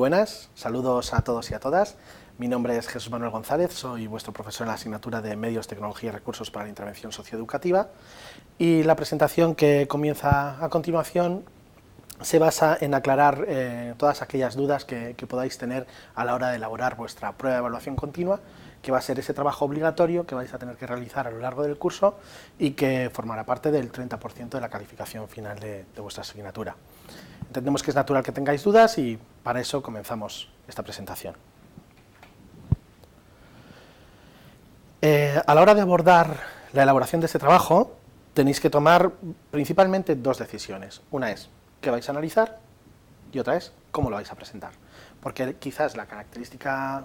buenas, saludos a todos y a todas. Mi nombre es Jesús Manuel González, soy vuestro profesor en la asignatura de Medios, Tecnología y Recursos para la Intervención Socioeducativa, y la presentación que comienza a continuación se basa en aclarar todas aquellas dudas que podáis tener a la hora de elaborar vuestra prueba de evaluación continua, que va a ser ese trabajo obligatorio que vais a tener que realizar a lo largo del curso y que formará parte del 30% de la calificación final de vuestra asignatura. Entendemos que es natural que tengáis dudas y para eso comenzamos esta presentación. A la hora de abordar la elaboración de este trabajo, tenéis que tomar principalmente dos decisiones. Una es qué vais a analizar y otra es cómo lo vais a presentar. Porque quizás la característica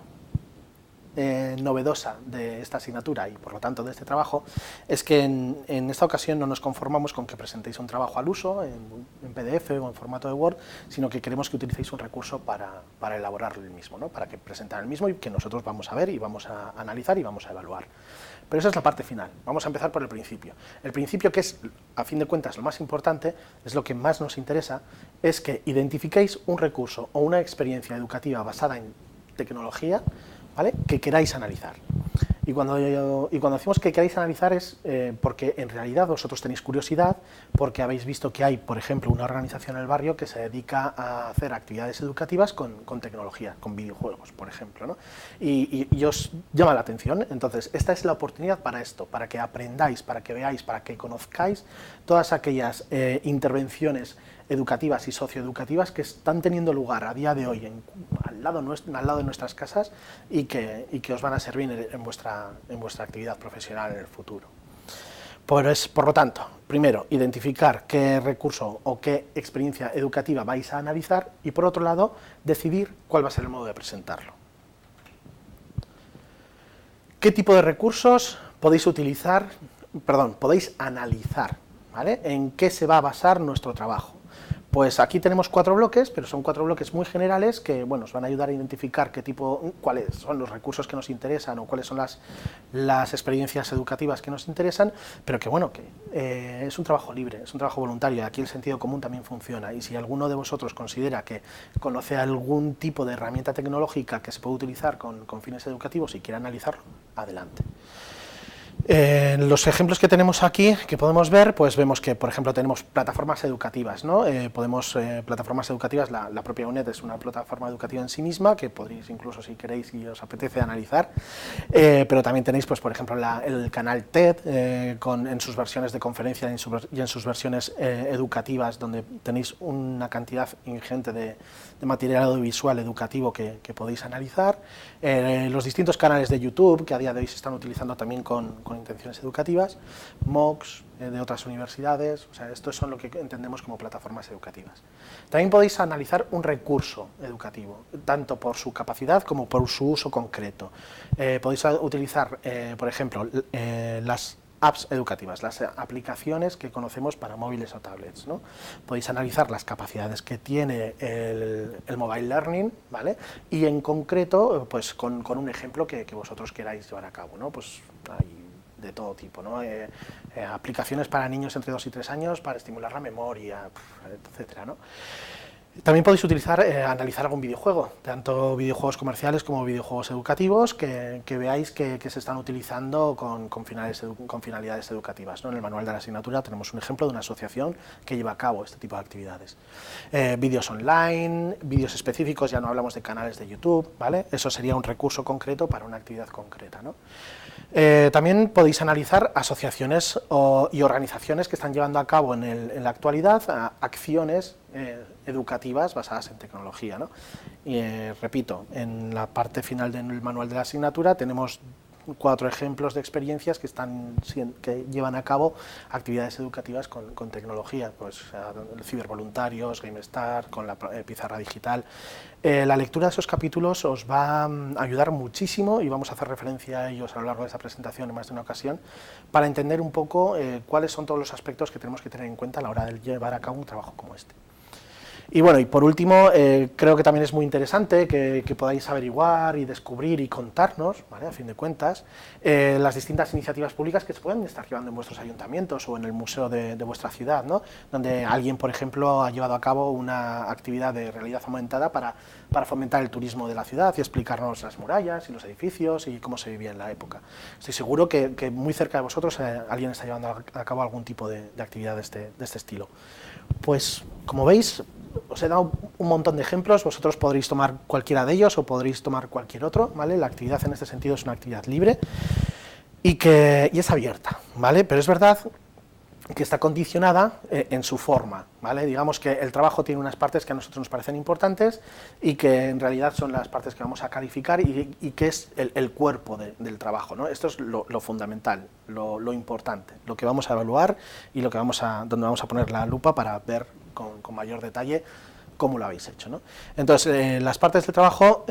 novedosa de esta asignatura y por lo tanto de este trabajo es que en esta ocasión no nos conformamos con que presentéis un trabajo al uso en PDF o en formato de Word, sino que queremos que utilicéis un recurso para elaborarlo el mismo, ¿no? Para que presentar el mismo y que nosotros vamos a ver y vamos a analizar y vamos a evaluar. Pero esa es la parte final. Vamos a empezar por el principio. El principio, que es, a fin de cuentas, lo más importante, es lo que más nos interesa, es que identifiquéis un recurso o una experiencia educativa basada en tecnología, ¿vale?, que queráis analizar. Y cuando decimos que queráis analizar es porque en realidad vosotros tenéis curiosidad, porque habéis visto que hay, por ejemplo, una organización en el barrio que se dedica a hacer actividades educativas con tecnología, con videojuegos, por ejemplo, ¿no? Y os llama la atención. Entonces, esta es la oportunidad para esto, para que aprendáis, para que veáis, para que conozcáis todas aquellas intervenciones educativas y socioeducativas que están teniendo lugar a día de hoy al lado de nuestras casas y que os van a servir en vuestra actividad profesional en el futuro. Por lo tanto, primero, identificar qué recurso o qué experiencia educativa vais a analizar y, por otro lado, decidir cuál va a ser el modo de presentarlo. ¿Qué tipo de recursos podéis analizar? ¿Vale? ¿En qué se va a basar nuestro trabajo? Pues aquí tenemos 4 bloques, pero son 4 bloques muy generales que, bueno, os van a ayudar a identificar cuáles son los recursos que nos interesan o cuáles son las experiencias educativas que nos interesan, pero que, bueno, que es un trabajo libre, es un trabajo voluntario, y aquí el sentido común también funciona, y si alguno de vosotros considera que conoce algún tipo de herramienta tecnológica que se puede utilizar con fines educativos y quiere analizarlo, adelante. Los ejemplos que tenemos aquí, que podemos ver, pues vemos que, por ejemplo, tenemos plataformas educativas, ¿no? Plataformas educativas, la propia UNED es una plataforma educativa en sí misma, que podréis incluso, si queréis y os apetece, analizar, pero también tenéis, pues, por ejemplo, el canal TED, en sus versiones de conferencia y en sus versiones educativas, donde tenéis una cantidad ingente de material audiovisual educativo que podéis analizar, los distintos canales de YouTube, que a día de hoy se están utilizando también con intenciones educativas, MOOCs de otras universidades, o sea, estos son lo que entendemos como plataformas educativas. También podéis analizar un recurso educativo, tanto por su capacidad como por su uso concreto. Podéis utilizar, por ejemplo, las apps educativas, las aplicaciones que conocemos para móviles o tablets, ¿no? Podéis analizar las capacidades que tiene el mobile learning, ¿vale? Y en concreto, pues con un ejemplo que vosotros queráis llevar a cabo, ¿no? Pues hay de todo tipo, ¿no? Aplicaciones para niños entre 2 y 3 años para estimular la memoria, etcétera, ¿no? También podéis analizar algún videojuego, tanto videojuegos comerciales como videojuegos educativos, que veáis que se están utilizando con finalidades educativas, ¿no? En el manual de la asignatura tenemos un ejemplo de una asociación que lleva a cabo este tipo de actividades. Vídeos online, vídeos específicos, ya no hablamos de canales de YouTube, ¿vale? Eso sería un recurso concreto para una actividad concreta, ¿no? También podéis analizar asociaciones y organizaciones que están llevando a cabo en la actualidad acciones educativas basadas en tecnología, ¿no? Y repito, en la parte final del manual de la asignatura tenemos 4 ejemplos de experiencias que llevan a cabo actividades educativas con tecnología, pues cibervoluntarios, GameStar, con la pizarra digital. La lectura de esos capítulos os va a ayudar muchísimo y vamos a hacer referencia a ellos a lo largo de esta presentación en más de una ocasión para entender un poco cuáles son todos los aspectos que tenemos que tener en cuenta a la hora de llevar a cabo un trabajo como este. Y bueno, y por último, creo que también es muy interesante que podáis averiguar y descubrir y contarnos, ¿vale?, a fin de cuentas, las distintas iniciativas públicas que se pueden estar llevando en vuestros ayuntamientos o en el museo de vuestra ciudad, ¿no? Donde alguien, por ejemplo, ha llevado a cabo una actividad de realidad aumentada para para fomentar el turismo de la ciudad y explicarnos las murallas y los edificios y cómo se vivía en la época. Estoy seguro que muy cerca de vosotros alguien está llevando a cabo algún tipo de actividad de este estilo. Pues, como veis, os he dado un montón de ejemplos, vosotros podréis tomar cualquiera de ellos o podréis tomar cualquier otro, ¿vale? La actividad en este sentido es una actividad libre y es abierta, ¿vale? Pero es verdad que está condicionada en su forma, ¿vale? Digamos que el trabajo tiene unas partes que a nosotros nos parecen importantes y que en realidad son las partes que vamos a calificar y que es el cuerpo del trabajo, ¿no? Esto es lo fundamental, lo importante, lo que vamos a evaluar y donde vamos a poner la lupa para ver con mayor detalle cómo lo habéis hecho, ¿no? Entonces, las partes del trabajo,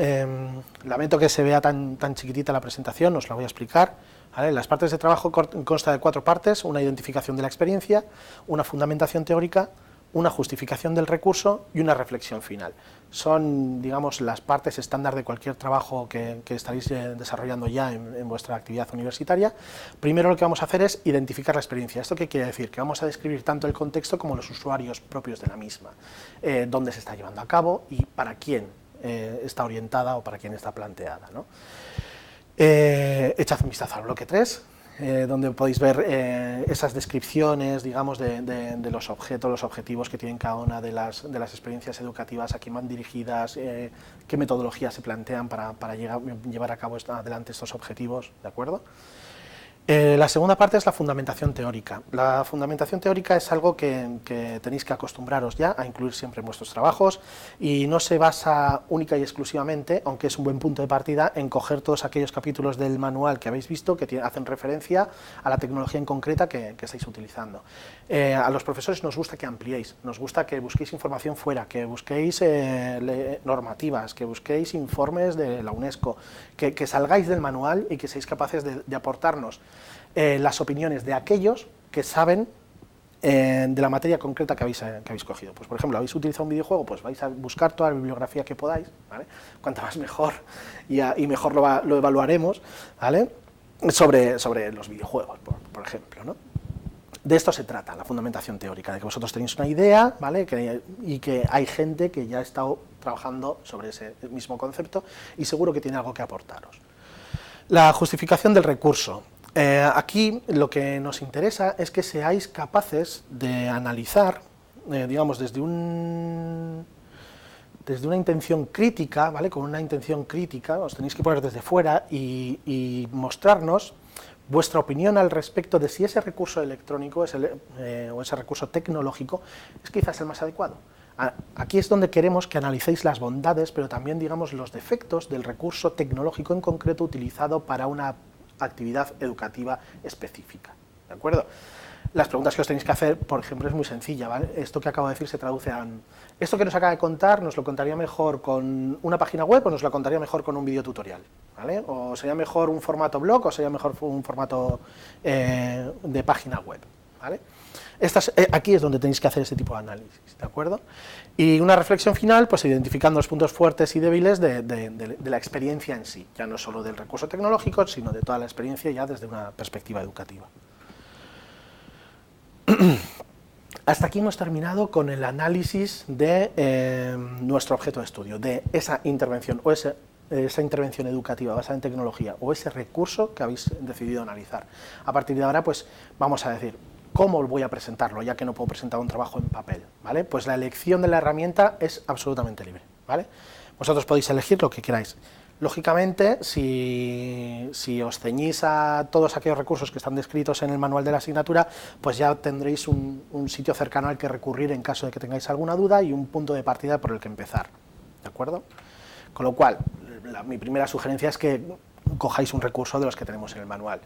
lamento que se vea tan chiquitita la presentación, os la voy a explicar. ¿Vale? Las partes de trabajo consta de 4 partes: una identificación de la experiencia, una fundamentación teórica, una justificación del recurso y una reflexión final. Son, digamos, las partes estándar de cualquier trabajo que estaréis desarrollando ya en vuestra actividad universitaria. Primero lo que vamos a hacer es identificar la experiencia. ¿Esto qué quiere decir? Que vamos a describir tanto el contexto como los usuarios propios de la misma, dónde se está llevando a cabo y para quién está orientada o para quién está planteada, ¿no? Echad un vistazo al bloque 3, donde podéis ver esas descripciones, digamos, de los objetos, los objetivos que tienen cada una de las experiencias educativas, a quién van dirigidas, qué metodologías se plantean para llevar a cabo adelante estos objetivos, ¿de acuerdo? La segunda parte es la fundamentación teórica. La fundamentación teórica es algo que tenéis que acostumbraros ya a incluir siempre en vuestros trabajos y no se basa única y exclusivamente, aunque es un buen punto de partida, en coger todos aquellos capítulos del manual que habéis visto que hacen referencia a la tecnología en concreta que estáis utilizando. A los profesores nos gusta que ampliéis, nos gusta que busquéis información fuera, que busquéis normativas, que busquéis informes de la UNESCO, que salgáis del manual y que seáis capaces de aportarnos las opiniones de aquellos que saben de la materia concreta que habéis cogido. Pues, por ejemplo, habéis utilizado un videojuego, pues vais a buscar toda la bibliografía que podáis, ¿vale? Cuanto más mejor, y mejor lo evaluaremos, ¿vale? Sobre los videojuegos, por ejemplo, ¿no? De esto se trata, la fundamentación teórica, de que vosotros tenéis una idea, ¿vale? Y que hay gente que ya ha estado trabajando sobre ese mismo concepto y seguro que tiene algo que aportaros. La justificación del recurso. Aquí lo que nos interesa es que seáis capaces de analizar, digamos, desde una intención crítica, ¿vale? Con una intención crítica, os tenéis que poner desde fuera y mostrarnos vuestra opinión al respecto de si ese recurso electrónico o ese recurso tecnológico es quizás el más adecuado. Aquí es donde queremos que analicéis las bondades, pero también, digamos, los defectos del recurso tecnológico en concreto utilizado para una actividad educativa específica, ¿de acuerdo? Las preguntas que os tenéis que hacer, por ejemplo, es muy sencilla, ¿vale? Esto que acabo de decir se traduce a... ¿Esto que nos acaba de contar nos lo contaría mejor con una página web o nos lo contaría mejor con un vídeo tutorial? ¿Vale? ¿O sería mejor un formato blog o sería mejor un formato de página web? ¿Vale? Aquí es donde tenéis que hacer este tipo de análisis, ¿de acuerdo? Y una reflexión final, pues identificando los puntos fuertes y débiles de la experiencia en sí, ya no solo del recurso tecnológico, sino de toda la experiencia ya desde una perspectiva educativa. Hasta aquí hemos terminado con el análisis de nuestro objeto de estudio, de esa intervención o esa intervención educativa basada en tecnología o ese recurso que habéis decidido analizar. A partir de ahora, pues vamos a decir, ¿cómo voy a presentarlo, ya que no puedo presentar un trabajo en papel? ¿Vale? Pues la elección de la herramienta es absolutamente libre, ¿vale? Vosotros podéis elegir lo que queráis. Lógicamente, si os ceñís a todos aquellos recursos que están descritos en el manual de la asignatura, pues ya tendréis un sitio cercano al que recurrir en caso de que tengáis alguna duda y un punto de partida por el que empezar, ¿de acuerdo? Con lo cual, mi primera sugerencia es que cojáis un recurso de los que tenemos en el manual.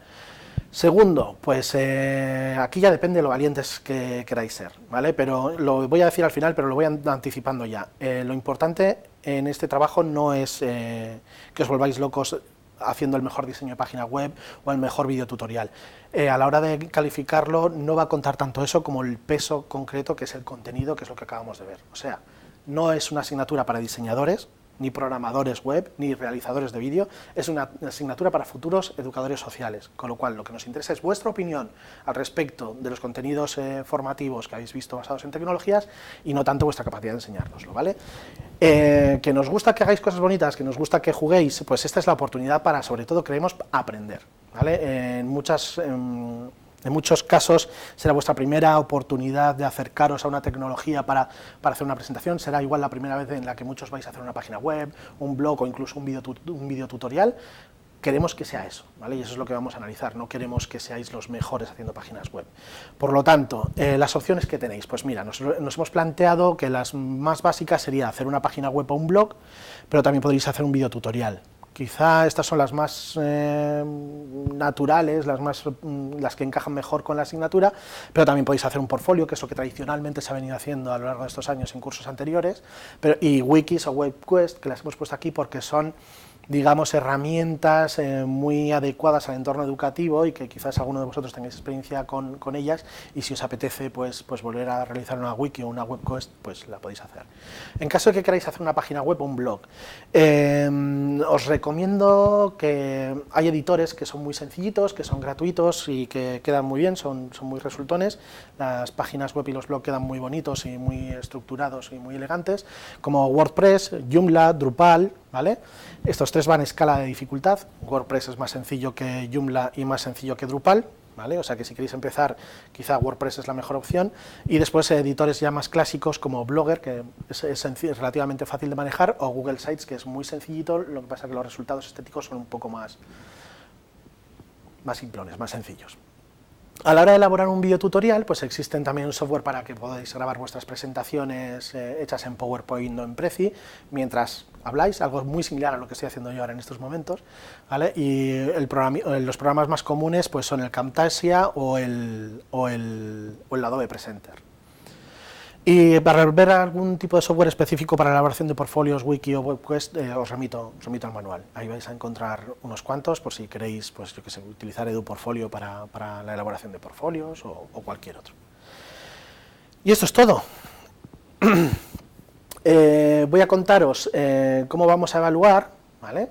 Segundo, pues aquí ya depende de lo valientes que queráis ser, ¿vale? Pero lo voy a decir al final, pero lo voy anticipando ya. Lo importante en este trabajo no es que os volváis locos haciendo el mejor diseño de página web o el mejor vídeo tutorial. A la hora de calificarlo no va a contar tanto eso como el peso concreto que es el contenido, que es lo que acabamos de ver. O sea, no es una asignatura para diseñadores, ni programadores web, ni realizadores de vídeo, es una asignatura para futuros educadores sociales, con lo cual lo que nos interesa es vuestra opinión al respecto de los contenidos formativos que habéis visto basados en tecnologías y no tanto vuestra capacidad de enseñárnoslo, ¿vale? Que nos gusta que hagáis cosas bonitas, que nos gusta que juguéis, pues esta es la oportunidad para, sobre todo, creemos, aprender, ¿vale? En muchos casos será vuestra primera oportunidad de acercaros a una tecnología para hacer una presentación, será igual la primera vez en la que muchos vais a hacer una página web, un blog o incluso un video tutorial. Queremos que sea eso, ¿vale? Y eso es lo que vamos a analizar, no queremos que seáis los mejores haciendo páginas web. Por lo tanto, las opciones que tenéis, pues mira, nos hemos planteado que las más básicas sería hacer una página web o un blog, pero también podréis hacer un video tutorial. Quizá estas son las más naturales, las que encajan mejor con la asignatura, pero también podéis hacer un portfolio, que es lo que tradicionalmente se ha venido haciendo a lo largo de estos años en cursos anteriores, y wikis o webquest, que las hemos puesto aquí porque son, digamos, herramientas muy adecuadas al entorno educativo y que quizás alguno de vosotros tengáis experiencia con ellas, y si os apetece pues volver a realizar una wiki o una webquest, pues la podéis hacer. En caso de que queráis hacer una página web o un blog, os recomiendo que hay editores que son muy sencillitos, que son gratuitos y que quedan muy bien, son muy resultones. Las páginas web y los blogs quedan muy bonitos y muy estructurados y muy elegantes, como WordPress, Joomla, Drupal, ¿vale? Estos tres van a escala de dificultad. WordPress es más sencillo que Joomla y más sencillo que Drupal, ¿vale? O sea que si queréis empezar, quizá WordPress es la mejor opción, y después editores ya más clásicos como Blogger, que es relativamente fácil de manejar, o Google Sites, que es muy sencillito, lo que pasa es que los resultados estéticos son un poco más simplones, más sencillos. A la hora de elaborar un videotutorial, pues existen también un software para que podáis grabar vuestras presentaciones hechas en PowerPoint o en Prezi, mientras habláis, algo muy similar a lo que estoy haciendo yo ahora en estos momentos, ¿vale? Y los programas más comunes pues son el Camtasia o el Adobe Presenter. Y para ver algún tipo de software específico para la elaboración de portfolios, wiki o webquest, os remito al manual. Ahí vais a encontrar unos cuantos por si queréis, pues yo que sé, utilizar EduPortfolio para la elaboración de portfolios o cualquier otro. Y esto es todo. Voy a contaros cómo vamos a evaluar, ¿vale?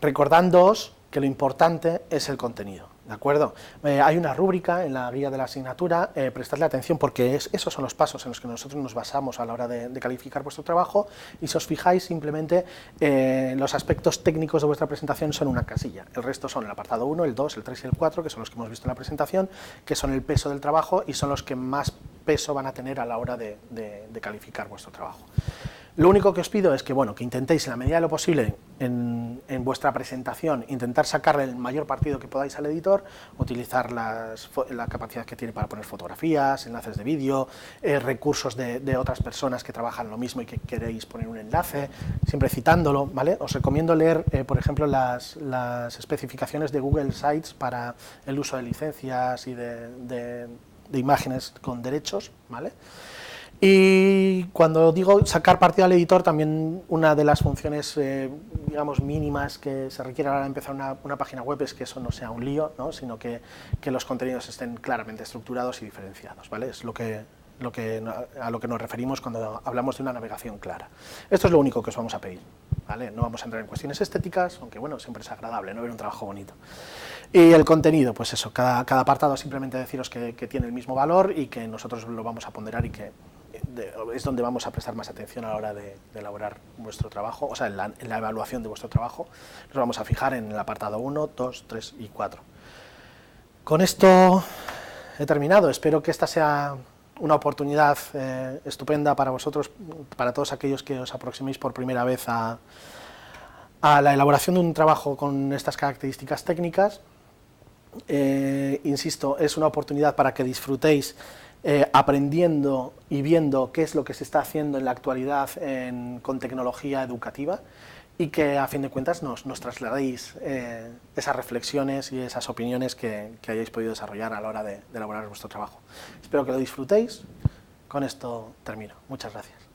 Recordándoos que lo importante es el contenido. ¿De acuerdo? Hay una rúbrica en la guía de la asignatura, prestadle atención porque esos son los pasos en los que nosotros nos basamos a la hora de calificar vuestro trabajo, y si os fijáis simplemente los aspectos técnicos de vuestra presentación son una casilla, el resto son el apartado 1, el 2, el 3 y el 4, que son los que hemos visto en la presentación, que son el peso del trabajo y son los que más peso van a tener a la hora de calificar vuestro trabajo. Lo único que os pido es que, bueno, que intentéis en la medida de lo posible en vuestra presentación intentar sacarle el mayor partido que podáis al editor, utilizar la capacidad que tiene para poner fotografías, enlaces de vídeo, recursos de otras personas que trabajan lo mismo y que queréis poner un enlace, siempre citándolo, ¿vale? Os recomiendo leer, por ejemplo, las especificaciones de Google Sites para el uso de licencias y de imágenes con derechos, ¿vale? Y cuando digo sacar partido al editor, también una de las funciones, digamos, mínimas que se requiere a la hora de empezar una página web es que eso no sea un lío, ¿no? Sino que los contenidos estén claramente estructurados y diferenciados, ¿vale? Es a lo que nos referimos cuando hablamos de una navegación clara. Esto es lo único que os vamos a pedir, ¿vale? No vamos a entrar en cuestiones estéticas, aunque bueno, siempre es agradable, ¿no? Ver un trabajo bonito. Y el contenido, pues eso, cada apartado simplemente deciros que tiene el mismo valor y que nosotros lo vamos a ponderar y que es donde vamos a prestar más atención a la hora de elaborar vuestro trabajo, o sea, en la evaluación de vuestro trabajo. Nos vamos a fijar en el apartado 1, 2, 3 y 4. Con esto he terminado. Espero que esta sea una oportunidad estupenda para vosotros, para todos aquellos que os aproximéis por primera vez a la elaboración de un trabajo con estas características técnicas. Insisto, es una oportunidad para que disfrutéis aprendiendo y viendo qué es lo que se está haciendo en la actualidad con tecnología educativa, y que a fin de cuentas nos trasladéis esas reflexiones y esas opiniones que hayáis podido desarrollar a la hora de elaborar vuestro trabajo. Espero que lo disfrutéis. Con esto termino. Muchas gracias.